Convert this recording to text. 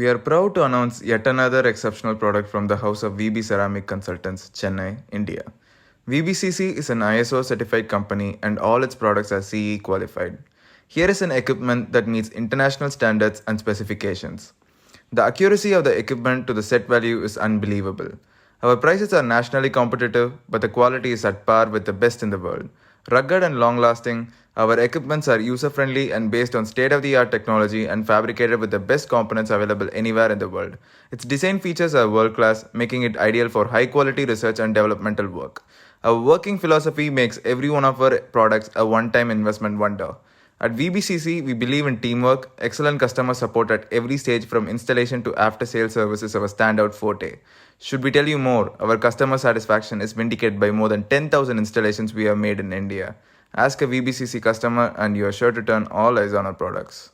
We are proud to announce yet another exceptional product from the house of VB Ceramic Consultants, Chennai, India. VBCC is an ISO certified company and all its products are CE qualified. Here is an equipment that meets international standards and specifications. The accuracy of the equipment to the set value is unbelievable. Our prices are nationally competitive, but the quality is at par with the best in the world. Rugged and long lasting, our equipments are user friendly and based on state of the art technology and fabricated with the best components available anywhere in the world. Its design features are world class, making it ideal for high quality research and developmental work. Our working philosophy makes every one of our products a one time investment wonder. At VBCC, we believe in teamwork, excellent customer support at every stage from installation to after sales service is our standout forte. Should we tell you more, our customer satisfaction is vindicated by more than 10,000 installations we have made in India. Ask a VBCC customer and you are sure to turn all eyes on our products.